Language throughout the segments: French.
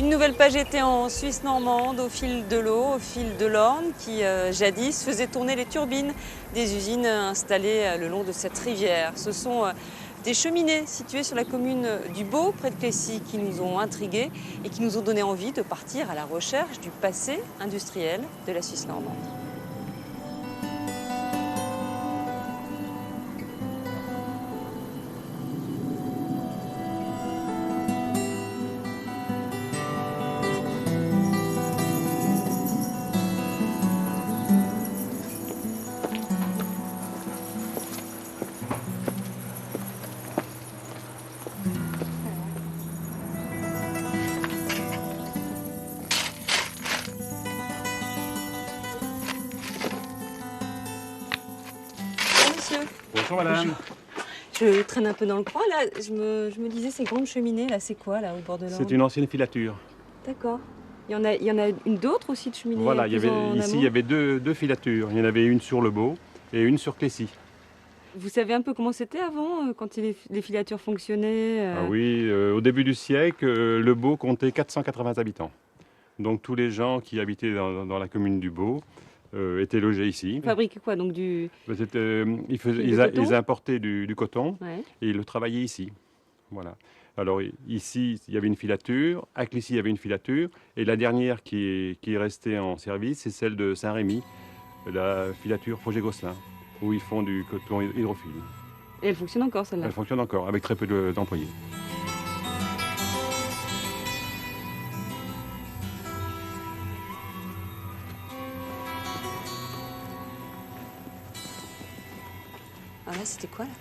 Une nouvelle page était en Suisse normande, au fil de l'eau, au fil de l'Orne, qui jadis faisait tourner les turbines des usines installées le long de cette rivière. Ce sont des cheminées situées sur la commune du Beau, près de Clécy, qui nous ont intrigués et qui nous ont donné envie de partir à la recherche du passé industriel de la Suisse normande. Bonjour madame. Bonjour. Je traîne un peu dans le coin là, je me disais ces grandes cheminées là, c'est quoi là au bord de l'Orne? C'est une ancienne filature. D'accord. Il y en a une d'autres aussi de cheminées. Voilà, ici il y avait deux filatures. Il y en avait une sur le Beau et une sur Clécy. Vous savez un peu comment c'était avant, quand les filatures fonctionnaient Ah oui, au début du siècle, le Beau comptait 480 habitants. Donc tous les gens qui habitaient dans la commune du Beau étaient logés ici. Ils fabriquaient quoi donc du... Ils importaient du coton Ouais. et ils le travaillaient ici. Voilà. Alors ici, il y avait une filature, à Clécy, il y avait une filature, et la dernière qui est restée en service, c'est celle de Saint-Rémy, la filature Projet-Gosselin, où ils font du coton hydrophile. Et elle fonctionne encore celle-là? Elle fonctionne encore, avec très peu d'employés. Ah là, c'était quoi là?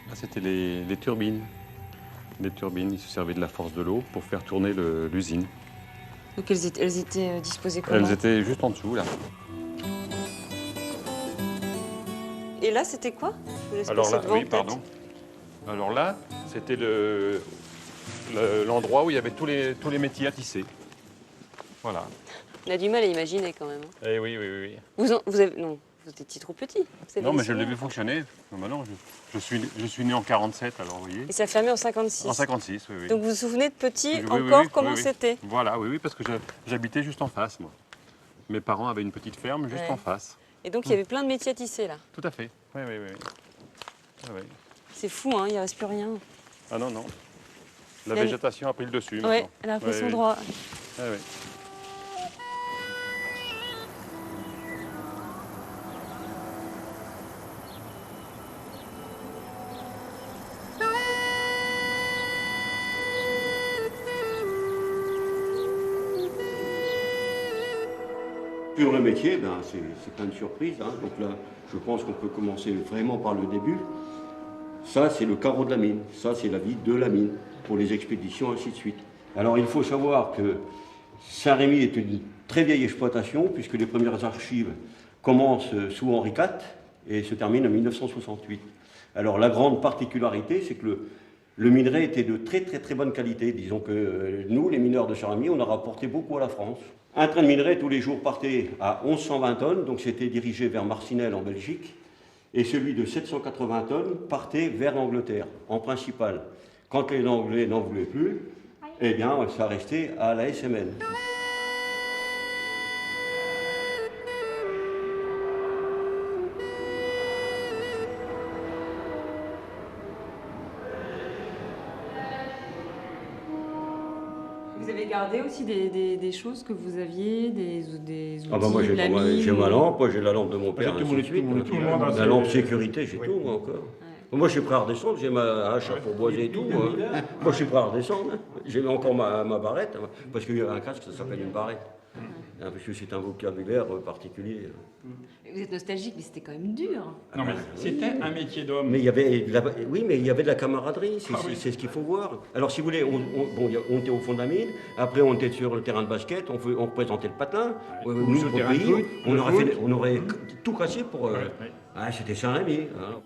Là, c'était les turbines. Les turbines, ils se servaient de la force de l'eau pour faire tourner l'usine. Donc elles étaient disposées comment? Elles étaient juste en dessous, là. Et là, c'était quoi? Je vous laisse Alors passer là, devant, oui, peut-être. pardon. Alors là, c'était l'endroit où il y avait tous les métiers à tisser. Voilà. On a du mal à imaginer quand même. Hein. Eh oui, oui, oui. Vous avez... Non, vous étiez trop petit. Vous avez Non, des mais je l'ai souvenirs. vu fonctionner. Non, je suis né en 47, alors vous voyez. Et ça a fermé en 56. En 56, oui, oui. Donc vous vous souvenez de petit Oui, encore oui, comment oui, oui. c'était? Voilà, oui, parce que j'habitais juste en face, moi. Mes parents avaient une petite ferme juste Ouais. en face. Et donc il y avait plein de métiers à tisser là. Tout à fait. Oui, oui, oui. Ah, oui. C'est fou, hein, il ne reste plus rien. Ah non, non. La Elle- végétation a pris le dessus. Oui, maintenant. elle a pris Oui, son oui. droit. Ah, oui. Sur le métier, ben, c'est plein de surprises. Hein. Donc là, je pense qu'on peut commencer vraiment par le début. Ça, c'est le carreau de la mine. Ça, c'est la vie de la mine, pour les expéditions, ainsi de suite. Alors, il faut savoir que Saint-Rémy est une très vieille exploitation, puisque les premières archives commencent sous Henri IV et se terminent en 1968. Alors, la grande particularité, c'est que le minerai était de très très bonne qualité. Disons que nous, les mineurs de Saint-Rémy, on a rapporté beaucoup à la France. Un train de minerai tous les jours partait à 1120 tonnes, donc c'était dirigé vers Marcinelle en Belgique, et celui de 780 tonnes partait vers l'Angleterre, en principal. Quand les Anglais n'en voulaient plus, eh bien ça restait à la SMN. Vous avez gardé aussi des choses que vous aviez, des outils, Ah bah moi j'ai de la mine, ma lampe, moi j'ai la lampe de mon père, J'ai tout ainsi de suite. La lampe sécurité, j'ai tout moi encore. Moi je suis prêt à redescendre, j'ai ma hache à pourboiser et tout. Moi je suis prêt à redescendre. J'ai encore ma barrette, parce qu'il y a un casque, ça s'appelle une barrette. Parce que c'est un vocabulaire particulier. Vous êtes nostalgique, mais c'était quand même dur. Non, mais c'était un métier d'homme. Mais il y avait oui, mais il y avait de la camaraderie, c'est ce qu'il faut voir. Alors si vous voulez, on était au fond de la mine, après on était sur le terrain de basket, on représentait le patin, nous, sur le au terrain de pays, foot, on aurait tout cassé pour... Ah, c'était Saint-Rémy. Hein.